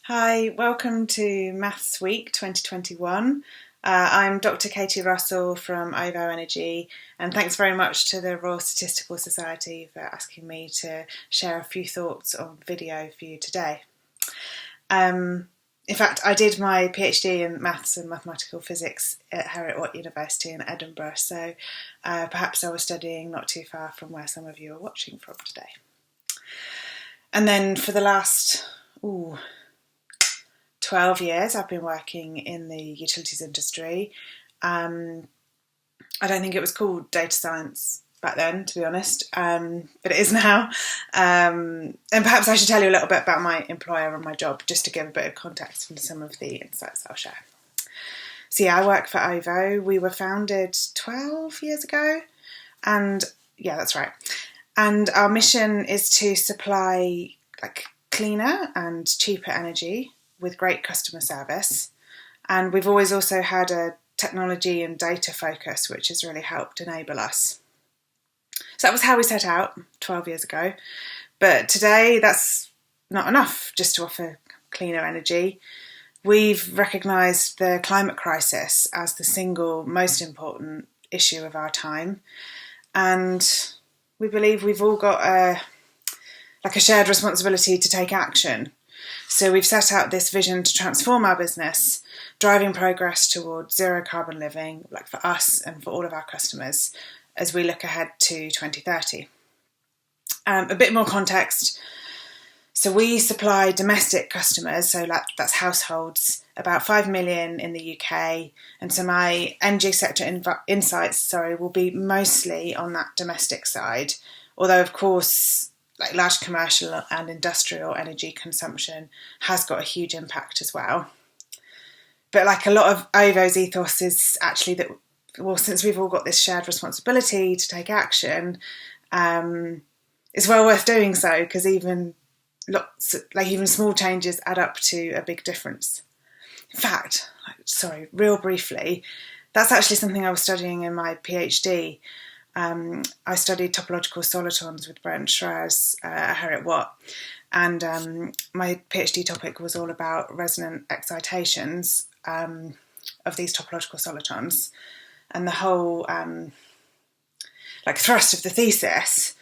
Hi, welcome to Maths Week 2021. I'm Dr. Katie Russell from OVO Energy, and thanks very much to the Royal Statistical Society for asking me to share a few thoughts on video for you today. In fact, I did my PhD in Maths and Mathematical Physics at Heriot University in Edinburgh, so perhaps I was studying not too far from where some of you are watching from today. And then for the last 12 years I've been working in the utilities industry. I don't think it was called data science back then, to be honest, but it is now. And perhaps I should tell you a little bit about my employer and my job, just to give a bit of context into some of the insights I'll share. So yeah, I work for OVO. We were founded 12 years ago, and yeah, that's right. And our mission is to supply cleaner and cheaper energy with great customer service. And we've always also had a technology and data focus, which has really helped enable us. So that was how we set out 12 years ago. But today that's not enough just to offer cleaner energy. We've recognised the climate crisis as the single most important issue of our time. And we believe we've all got a shared responsibility to take action. So we've set out this vision to transform our business, driving progress towards zero carbon living, for us and for all of our customers, as we look ahead to 2030. A bit more context. So we supply domestic customers, so that's households, about 5 million in the UK. And so my energy sector insights, will be mostly on that domestic side. Although, of course, large commercial and industrial energy consumption has got a huge impact as well. But a lot of OVO's ethos is actually that, since we've all got this shared responsibility to take action, it's well worth doing so, because even small changes add up to a big difference. In fact, real briefly, that's actually something I was studying in my PhD. I studied topological solitons with Brent Schreers at Heriot-Watt, and my PhD topic was all about resonant excitations of these topological solitons, and the whole thrust of the thesis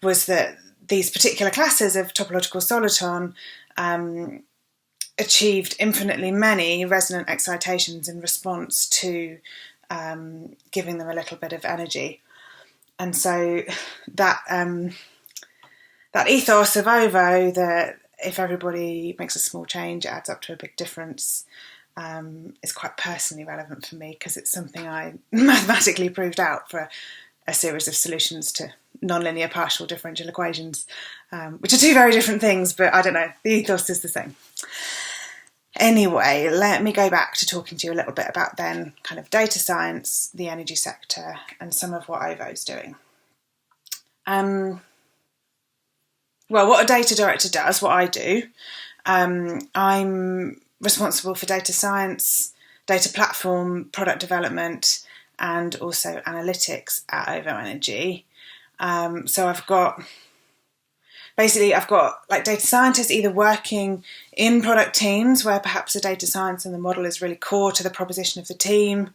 was that these particular classes of topological soliton achieved infinitely many resonant excitations in response to giving them a little bit of energy. And so that ethos of OVO, that if everybody makes a small change, it adds up to a big difference, is quite personally relevant for me, because it's something I mathematically proved out for a series of solutions to nonlinear partial differential equations, which are two very different things, but I don't know, the ethos is the same. Anyway, let me go back to talking to you a little bit about then kind of data science, the energy sector, and some of what OVO's doing. What a data director does, what I do, I'm responsible for data science, data platform, product development, and also analytics at OVO Energy. So I've got data scientists either working in product teams where perhaps the data science and the model is really core to the proposition of the team,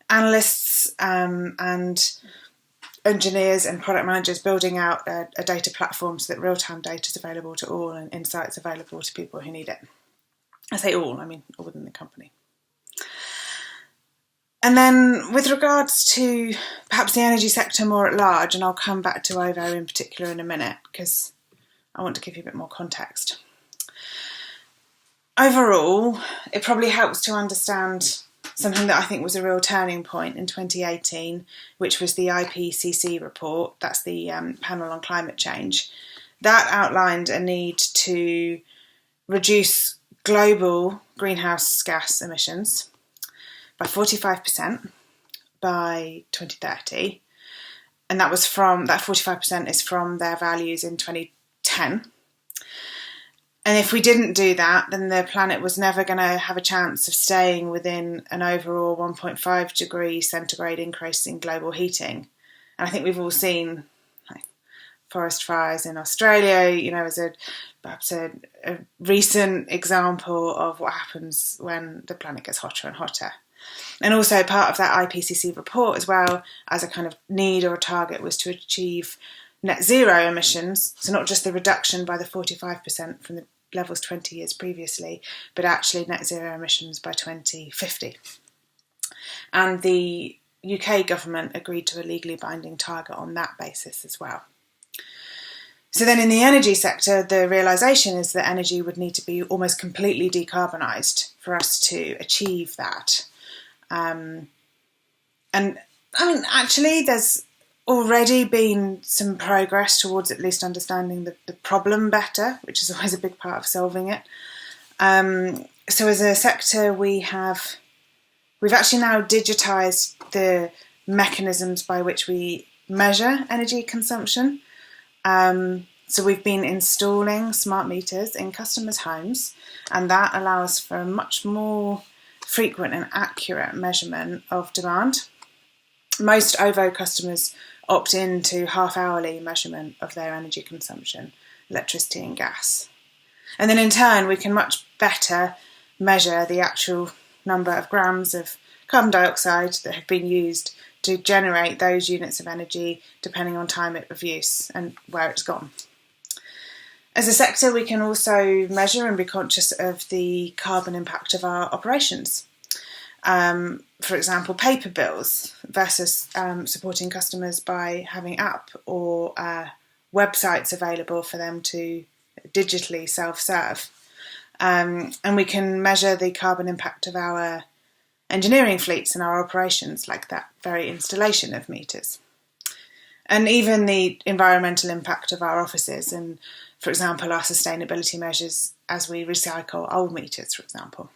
analysts and engineers and product managers building out a data platform so that real-time data is available to all and insights available to people who need it. I say all, I mean all within the company. And then with regards to perhaps the energy sector more at large, and I'll come back to OVO in particular in a minute, because I want to give you a bit more context. Overall, it probably helps to understand something that I think was a real turning point in 2018, which was the IPCC report. That's the panel on climate change. That outlined a need to reduce global greenhouse gas emissions by 45% by 2030. And that 45% is from their values in 2010. And if we didn't do that, then the planet was never going to have a chance of staying within an overall 1.5 degree centigrade increase in global heating. And I think we've all seen forest fires in Australia, as perhaps a recent example of what happens when the planet gets hotter and hotter. And also part of that IPCC report, as well as a kind of need or a target, was to achieve net zero emissions. So not just the reduction by the 45% from the levels 20 years previously, but actually net zero emissions by 2050. And the UK government agreed to a legally binding target on that basis as well. So then in the energy sector, the realisation is that energy would need to be almost completely decarbonised for us to achieve that. And I mean, actually, there's already been some progress towards at least understanding the problem better, which is always a big part of solving it. So as a sector, we've actually now digitised the mechanisms by which we measure energy consumption. So we've been installing smart meters in customers' homes, and that allows for a much more frequent and accurate measurement of demand. Most OVO customers opt into half-hourly measurement of their energy consumption, electricity and gas. And then in turn, we can much better measure the actual number of grams of carbon dioxide that have been used to generate those units of energy, depending on time of use and where it's gone. As a sector, we can also measure and be conscious of the carbon impact of our operations. For example, paper bills versus supporting customers by having app or websites available for them to digitally self-serve. And we can measure the carbon impact of our engineering fleets and our operations, like that very installation of meters. And even the environmental impact of our offices and, for example, our sustainability measures as we recycle old meters, for example.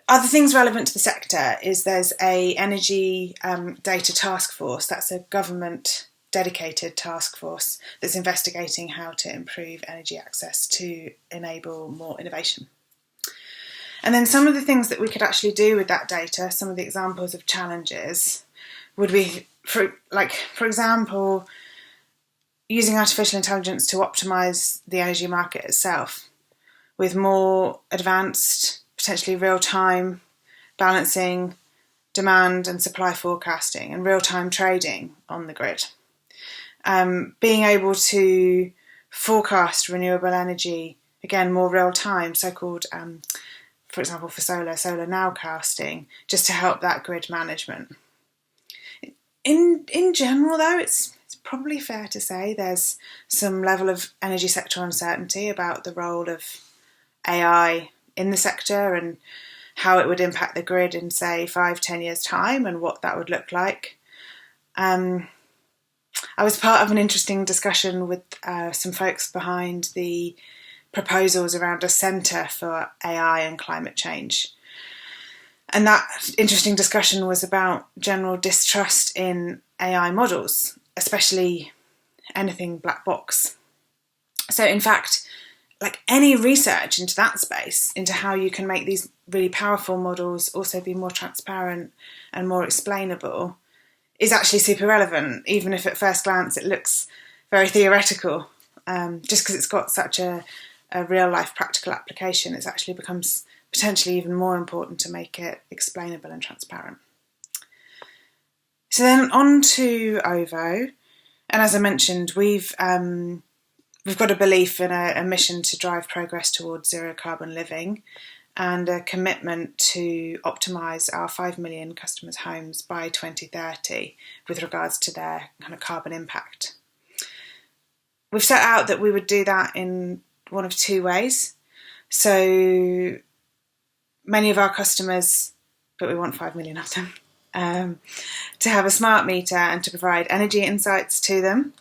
Other things relevant to the sector is there's a energy data task force. That's a government dedicated task force that's investigating how to improve energy access to enable more innovation. And then some of the things that we could actually do with that data, some of the examples of challenges, would be, for example, using artificial intelligence to optimise the energy market itself with more advanced, potentially real-time balancing, demand and supply forecasting and real-time trading on the grid. Being able to forecast renewable energy, again, more real-time, so-called, for example, for solar nowcasting, just to help that grid management. In general, though, it's probably fair to say there's some level of energy sector uncertainty about the role of AI in the sector and how it would impact the grid in, say, 5-10 years' time and what that would look like. I was part of an interesting discussion with some folks behind the proposals around a centre for AI and climate change. And that interesting discussion was about general distrust in AI models, especially anything black box. So in fact, like any research into that space, into how you can make these really powerful models also be more transparent and more explainable, is actually super relevant, even if at first glance it looks very theoretical. Just because it's got such a real-life practical application, it actually becomes potentially even more important to make it explainable and transparent. So then on to OVO, and as I mentioned, we've got a belief in a mission to drive progress towards zero carbon living and a commitment to optimise our 5 million customers' homes by 2030 with regards to their kind of carbon impact. We've set out that we would do that in one of two ways. So many of our customers, but we want 5 million of them, to have a smart meter and to provide energy insights to them.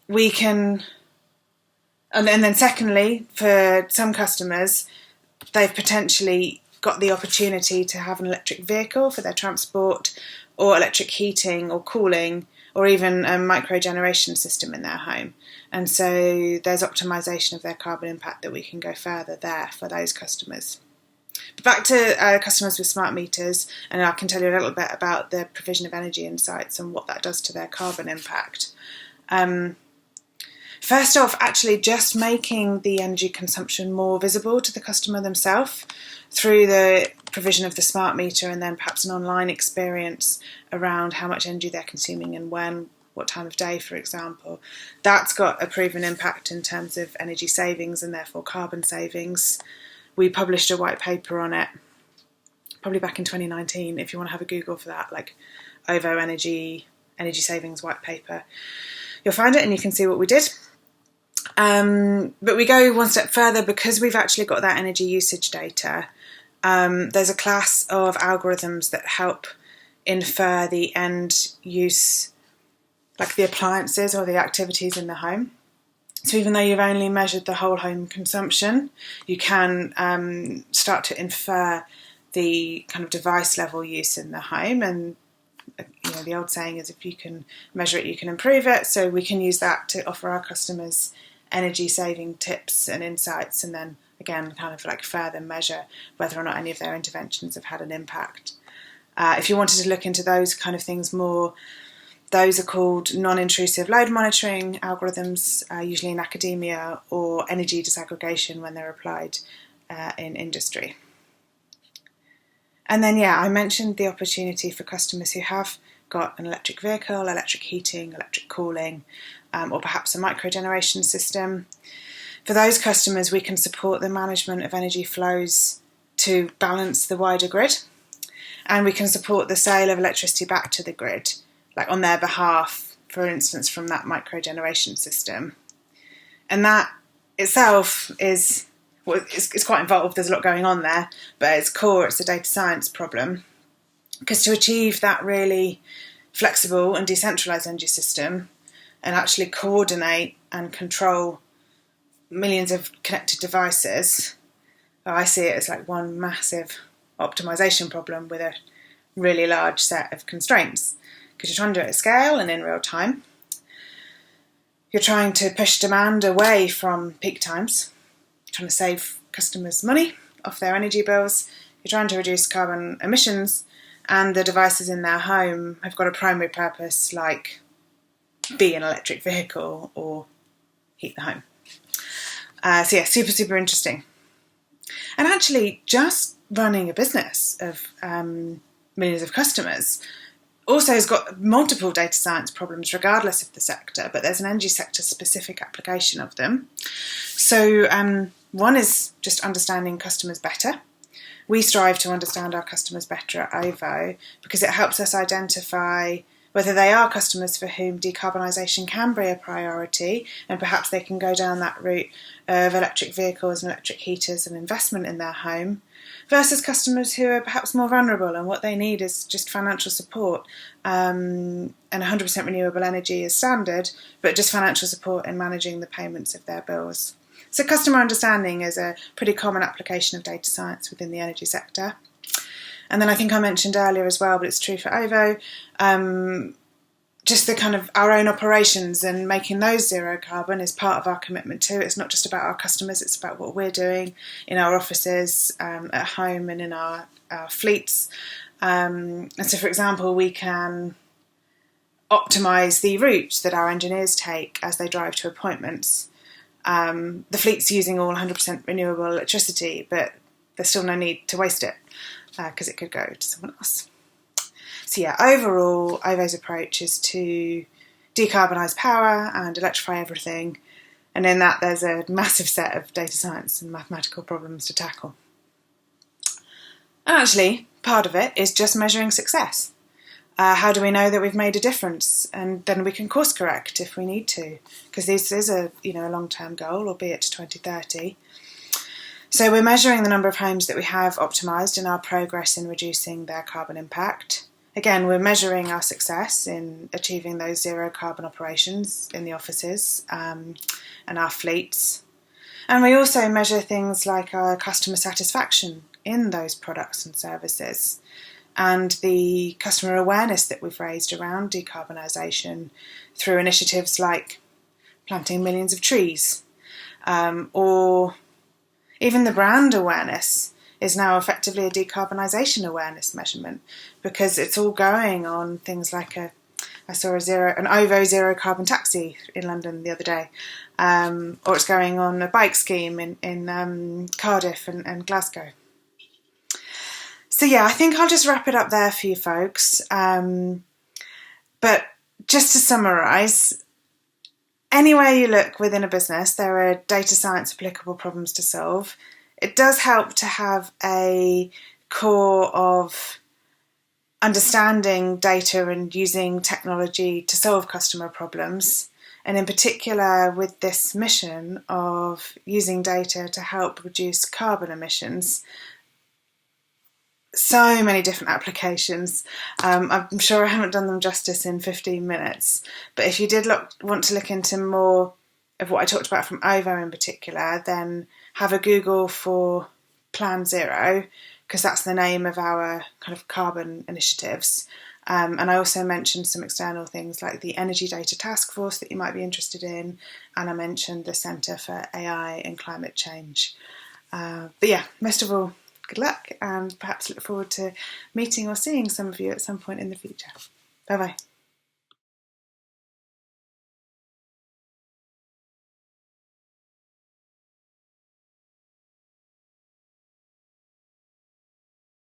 We can, and then secondly, for some customers, they've potentially got the opportunity to have an electric vehicle for their transport, or electric heating or cooling, or even a microgeneration system in their home. And so there's optimisation of their carbon impact that we can go further there for those customers. back to customers with smart meters, and I can tell you a little bit about the provision of energy insights and what that does to their carbon impact. First off, actually just making the energy consumption more visible to the customer themselves through the provision of the smart meter, and then perhaps an online experience around how much energy they're consuming and when, what time of day, for example. That's got a proven impact in terms of energy savings and therefore carbon savings. We published a white paper on it, probably back in 2019, if you want to have a Google for that, like OVO Energy Savings White Paper. You'll find it and you can see what we did. But we go one step further because we've actually got that energy usage data. There's a class of algorithms that help infer the end use, like the appliances or the activities in the home. So even though you've only measured the whole home consumption, you can start to infer the kind of device level use in the home. And you know, the old saying is, if you can measure it, you can improve it. So we can use that to offer our customers energy saving tips and insights, and then again kind of like further measure whether or not any of their interventions have had an impact. If you wanted to look into those kind of things more, those are called non-intrusive load monitoring algorithms, usually in academia, or energy disaggregation when they're applied in industry. And then, I mentioned the opportunity for customers who have got an electric vehicle, electric heating, electric cooling, or perhaps a microgeneration system. For those customers, we can support the management of energy flows to balance the wider grid, and we can support the sale of electricity back to the grid, like on their behalf, for instance, from that microgeneration system. And that itself is it's quite involved. There's a lot going on there, but at its core, it's a data science problem. Because to achieve that really flexible and decentralised energy system and actually coordinate and control millions of connected devices, I see it as like one massive optimisation problem with a really large set of constraints. Because you're trying to do it at scale and in real time. You're trying to push demand away from peak times. You're trying to save customers money off their energy bills. You're trying to reduce carbon emissions, and the devices in their home have got a primary purpose, like be an electric vehicle or heat the home. Super, super interesting. And actually, just running a business of millions of customers also has got multiple data science problems regardless of the sector, but there's an energy sector specific application of them. So one is just understanding customers better. We strive to understand our customers better at OVO because it helps us identify whether they are customers for whom decarbonisation can be a priority, and perhaps they can go down that route of electric vehicles and electric heaters and investment in their home, versus customers who are perhaps more vulnerable and what they need is just financial support, and 100% renewable energy is standard, but just financial support in managing the payments of their bills. So customer understanding is a pretty common application of data science within the energy sector. And then I think I mentioned earlier as well, but it's true for OVO, just the kind of our own operations and making those zero carbon is part of our commitment too. It's not just about our customers, it's about what we're doing in our offices, at home and in our fleets. And so, for example, we can optimise the route that our engineers take as they drive to appointments. The fleet's using all 100% renewable electricity, but there's still no need to waste it because it could go to someone else. So overall, OVO's approach is to decarbonise power and electrify everything, and in that there's a massive set of data science and mathematical problems to tackle. And actually, part of it is just measuring success. How do we know that we've made a difference? And then we can course correct if we need to, because this is a long-term goal, albeit to 2030. So we're measuring the number of homes that we have optimised and our progress in reducing their carbon impact. Again, we're measuring our success in achieving those zero carbon operations in the offices and our fleets. And we also measure things like our customer satisfaction in those products and services, and the customer awareness that we've raised around decarbonisation through initiatives like planting millions of trees, or even the brand awareness is now effectively a decarbonisation awareness measurement, because it's all going on things like I saw an OVO zero carbon taxi in London the other day, or it's going on a bike scheme in Cardiff and Glasgow. So yeah, I think I'll just wrap it up there for you folks. But just to summarise, anywhere you look within a business, there are data science applicable problems to solve. It does help to have a core of understanding data and using technology to solve customer problems. And in particular, with this mission of using data to help reduce carbon emissions, so many different applications. I'm sure I haven't done them justice in 15 minutes, but if you did want to look into more of what I talked about from OVO in particular, then have a Google for Plan Zero, because that's the name of our kind of carbon initiatives. And I also mentioned some external things like the Energy Data Task Force that you might be interested in, and I mentioned the Centre for AI and Climate Change. But yeah, most of all, good luck, and perhaps look forward to meeting or seeing some of you at some point in the future. Bye bye.